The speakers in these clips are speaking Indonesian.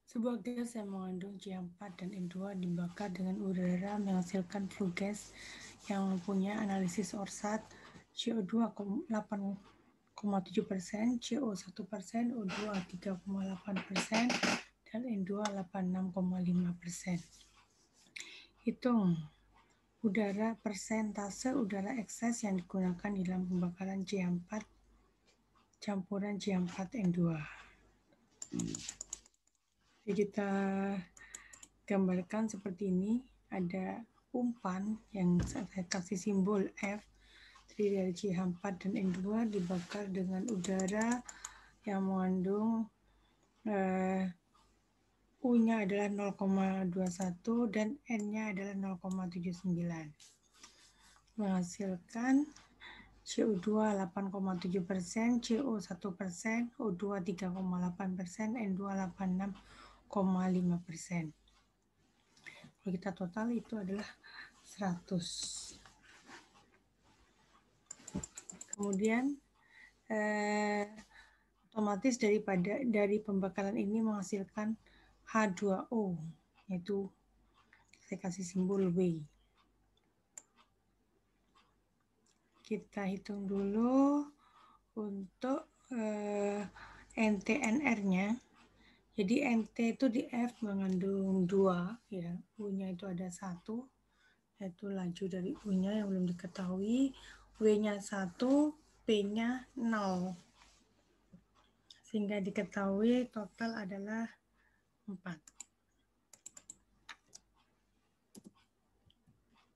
Sebuah gas yang mengandung C4 dan N2 dibakar dengan udara menghasilkan flue gas yang mempunyai analisis Orsat CO2 8,7%, CO 1%, O2 3,8%, dan N2 86,5%. Hitung udara persentase udara ekses yang digunakan dalam pembakaran C4 campuran C4N2. Jadi kita gambarkan seperti ini, ada umpan yang saya kasih simbol F terdiri dari CH4 dan N2 dibakar dengan udara yang mengandung U-nya adalah 0,21 dan N-nya adalah 0,79, menghasilkan CO2 8,7%, CO 1%, O2 3,8%, N2 86,5%. Kalau kita total itu adalah 100. Kemudian otomatis dari pembakaran ini menghasilkan H2O, yaitu saya kasih simbol W. Kita hitung dulu untuk NTNR-nya. Jadi NT itu di F mengandung 2, ya, U-nya itu ada 1, yaitu laju dari U-nya yang belum diketahui, W-nya 1, P-nya 0. Sehingga diketahui total adalah 4.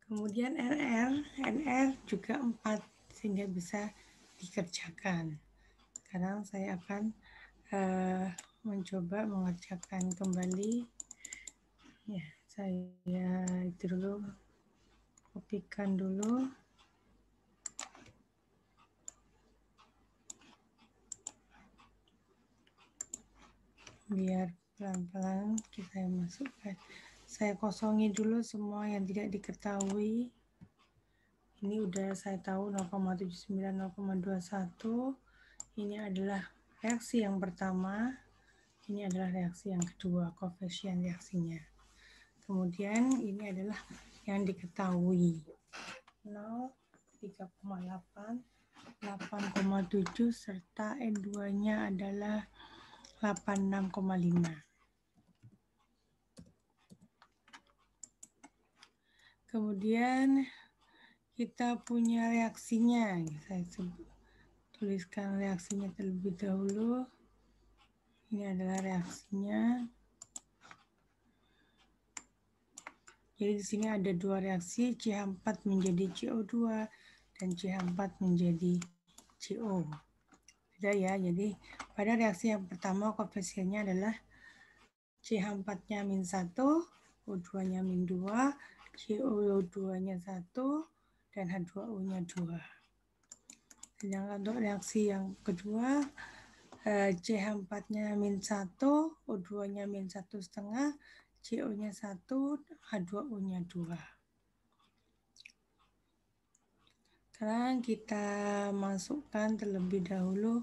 Kemudian NR juga 4, sehingga bisa dikerjakan. Sekarang saya akan mencoba mengerjakan kembali. Ya, saya itu dulu, kopikan dulu. Biar pelan-pelan kita masukkan. Saya kosongi dulu semua yang tidak diketahui. Ini udah saya tahu 0,79, 0,21. Ini adalah reaksi yang pertama. Ini adalah reaksi yang kedua, koefisien reaksinya. Kemudian ini adalah yang diketahui. 0, 3,8, 8,7 serta N2-nya adalah 86,5. Kemudian kita punya reaksinya. Saya tuliskan reaksinya terlebih dahulu. Ini adalah reaksinya. Jadi di sini ada dua reaksi, CH4 menjadi CO2 dan CH4 menjadi CO. Beda ya, jadi pada reaksi yang pertama koefisiennya adalah CH4-nya min 1, O2-nya min 2, CO2-nya 1, dan H2O-nya 2. Sedangkan untuk reaksi yang kedua, CH4-nya min 1, O2-nya min 1,5, CO-nya 1, H2O-nya 2. Sekarang kita masukkan terlebih dahulu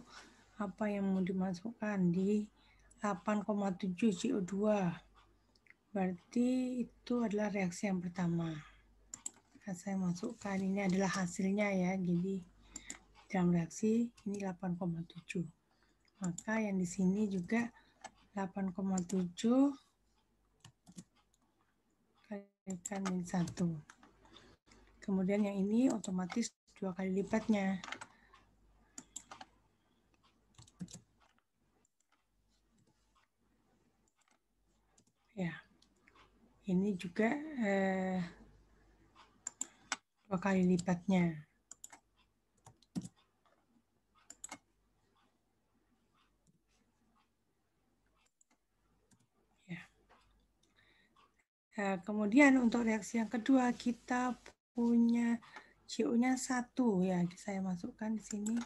apa yang mau dimasukkan di 8,7 CO2. Berarti itu adalah reaksi yang pertama. Nah, saya masukkan, ini adalah hasilnya ya. Jadi dalam reaksi ini 8,7. Maka yang di sini juga 8,7 kalikan min 1. Kemudian yang ini otomatis 2 kali lipatnya. Ya, ini juga 2 kali lipatnya. Ya. Kemudian untuk reaksi yang kedua kita punya CO-nya 1 ya, saya masukkan di sini.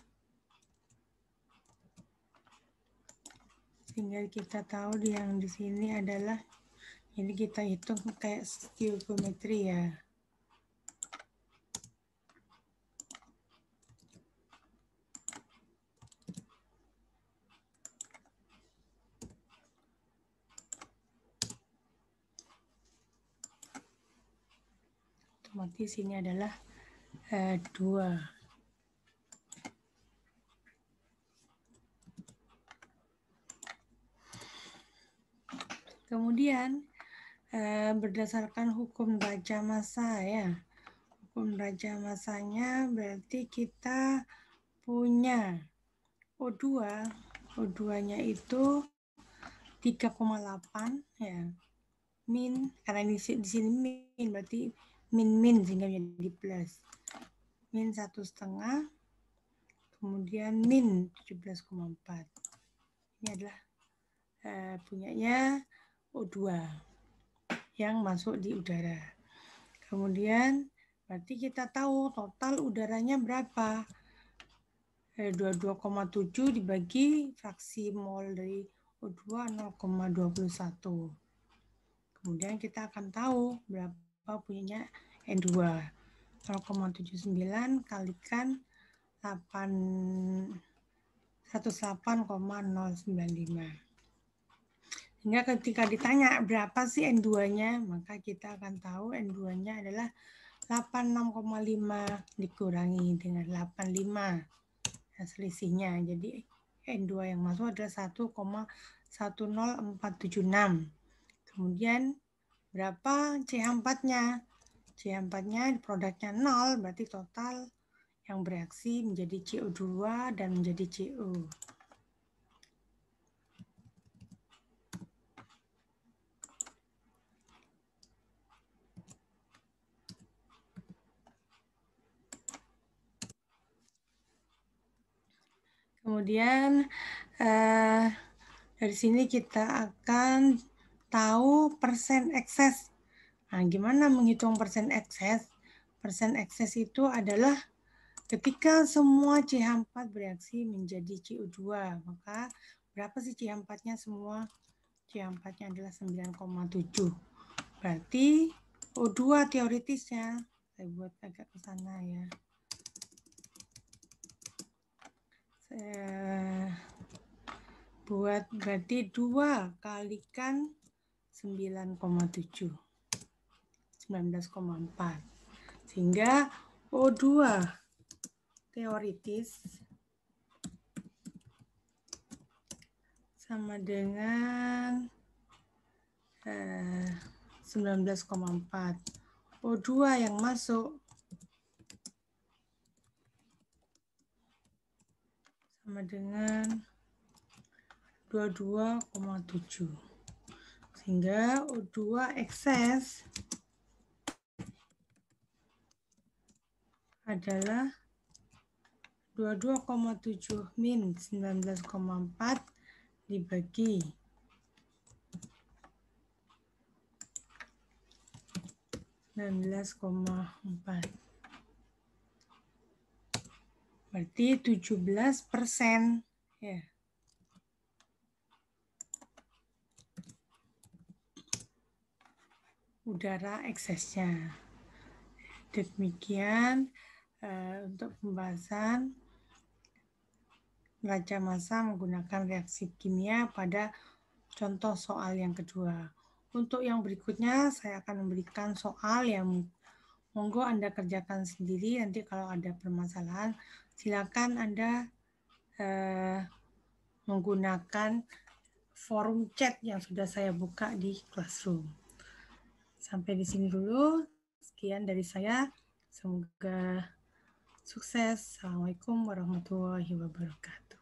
Sehingga kita tahu yang di sini adalah, ini kita hitung kayak stoichiometri ya. Berarti sini adalah 2. Kemudian berdasarkan hukum raja massa ya. Hukum raja massanya berarti kita punya O2. O2-nya itu 3,8 ya. Min, karena di sini min berarti min sehingga menjadi plus. Min 1,5, kemudian min 17,4. Ini adalah punyanya O2 yang masuk di udara. Kemudian berarti kita tahu total udaranya berapa. 22,7 dibagi fraksi mol dari O2 0,21. Kemudian kita akan tahu berapa punyanya N2. 0,79 kalikan 108,095. Sehingga ketika ditanya berapa sih N2-nya, maka kita akan tahu N2-nya adalah 86,5 dikurangi dengan 85. Nah, selisihnya. Jadi N2 yang masuk adalah 1,10476. Kemudian berapa CH4-nya? CH4-nya produknya 0, berarti total yang bereaksi menjadi CO2 dan menjadi CO. Kemudian dari sini kita akan tahu persen ekses. Nah, gimana menghitung persen ekses? Persen ekses itu adalah ketika semua CH4 bereaksi menjadi CO2, maka berapa sih CH4-nya semua? CH4-nya adalah 9,7. Berarti O2 teoritisnya, saya buat agak ke sana ya. Buat berarti 2 kalikan 9,7. 19,4. Sehingga O2 teoritis sama dengan 19,4. O2 yang masuk sama dengan 22,7. Sehingga O2 ekses adalah 22,7 min 19,4 dibagi 19,4. Berarti 17% ya. Udara eksesnya. Demikian untuk pembahasan raja massa menggunakan reaksi kimia pada contoh soal yang kedua. Untuk yang berikutnya saya akan memberikan soal yang monggo Anda kerjakan sendiri. Nanti kalau ada permasalahan silakan Anda menggunakan forum chat yang sudah saya buka di Classroom. Sampai di sini dulu. Sekian dari saya. Semoga sukses. Assalamualaikum warahmatullahi wabarakatuh.